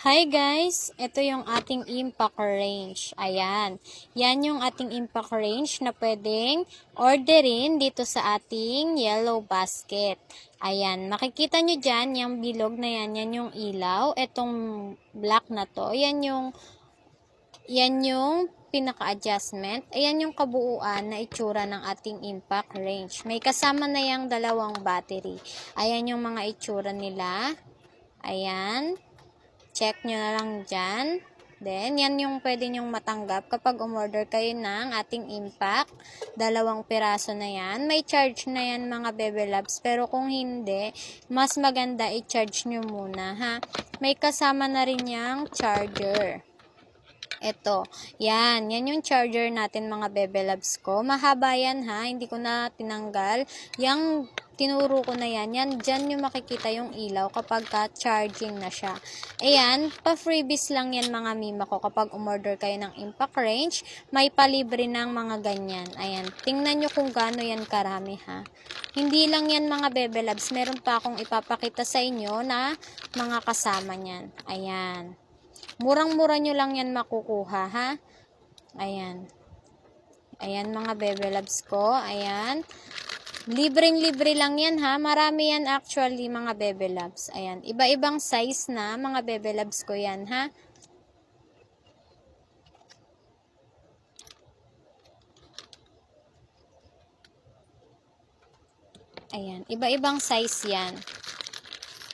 Hi guys! Ito yung ating impact range. Ayan. Yan yung ating impact range na pwedeng orderin dito sa ating yellow basket. Ayan. Makikita nyo dyan, yung bilog na yan, yan yung ilaw. Itong black na to, yan yung pinaka-adjustment. Ayan yung kabuuan na itsura ng ating impact range. May kasama na yung dalawang battery. Ayan yung mga itsura nila. Ayan. Check nyo na lang dyan. Then, yan yung pwede nyong matanggap kapag umorder kayo ng ating impact. 2 piraso na yan. May charge na yan mga Bebe Loves. Pero kung hindi, mas maganda i-charge nyo muna ha. May kasama na rin yung charger. Ito. Yan yung charger natin mga Bebe Loves ko. Mahaba yan ha. Hindi ko na tinanggal. Yang tinuro ko na yan. Dyan yung makikita yung ilaw kapag charging na siya. Ayan. Pa-freebies lang yan mga mima ko. Kapag umorder kayo ng impact range, may palibre ng mga ganyan. Ayan. Tingnan nyo kung gaano yan karami ha. Hindi lang yan mga Bebe Loves. Meron pa akong ipapakita sa inyo na mga kasama nyan. Ayan. Murang-mura nyo lang yan makukuha, ha? Ayan. Ayan, mga Bebe Loves ko. Ayan. Libreng-libre lang yan, ha? Marami yan actually, mga Bebe Loves. Ayan. Iba-ibang size na, mga Bebe Loves ko yan, ha? Ayan. Iba-ibang size yan.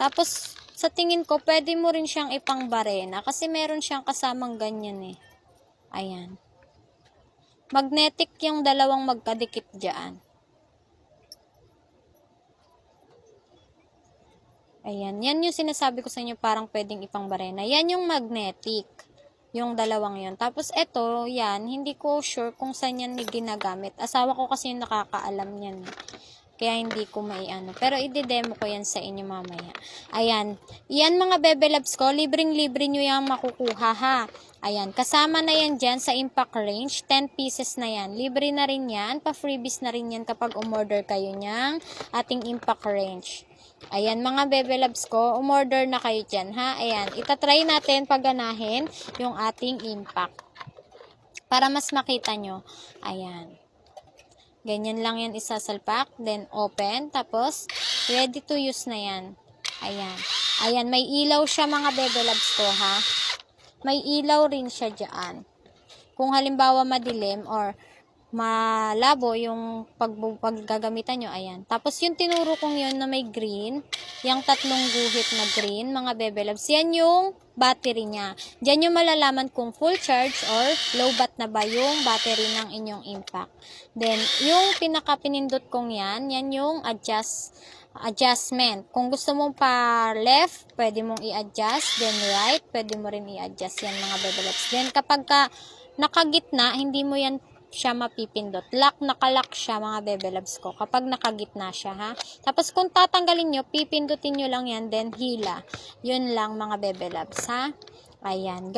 Tapos, sa tingin ko, pwede mo rin siyang ipangbarena kasi meron siyang kasamang ganyan eh. Ayan. Magnetic yung dalawang magkadikit dyan. Ayan. Yan yung sinasabi ko sa inyo parang pwedeng ipangbarena. Yan yung magnetic. Yung dalawang yun. Tapos ito, yan. Hindi ko sure kung saan yan ginagamit. Asawa ko kasi yung nakakaalam yan. Kaya hindi ko maiano. Pero i-demo ko yan sa inyo mamaya. Ayan. Yan mga Bebe Loves ko. Libreng-libre nyo yung makukuha ha. Ayan. Kasama na yan dyan sa impact range. 10 pieces na yan. Libre na rin yan. Pa-freebies na rin yan kapag umorder kayo niyang ating impact range. Ayan mga Bebe Loves ko. Umorder na kayo dyan ha. Ayan. Itatry natin pagganahin yung ating impact. Para mas makita nyo. Ayan. Ganyan lang yan isasalpak. Then, open. Tapos, ready to use na yan. Ayan. Ayan, may ilaw siya mga Bebe Loves ko, ha? May ilaw rin siya dyan. Kung halimbawa madilim or malabo yung paggagamitan nyo, ayan. Tapos, yung tinuro kong yun na may green, yung 3 guhit na green, mga Bebe Loves, yan yung battery niya. Diyan yung malalaman kung full charge or low bat na ba yung battery ng inyong impact. Then, yung pinaka-pinindot kong yan yung adjustment. Kung gusto mong pa left, pwede mong i-adjust. Then right, pwede mo rin i-adjust yan mga Bebe Loves. Then, kapag nakagitna, hindi mo yan siya mapipindot. Nakalock siya mga Bebe Loves ko kapag nakagitna siya ha. Tapos kung tatanggalin nyo, pipindutin nyo lang yan, then hila. Yun lang mga Bebe Loves ha. Ayan.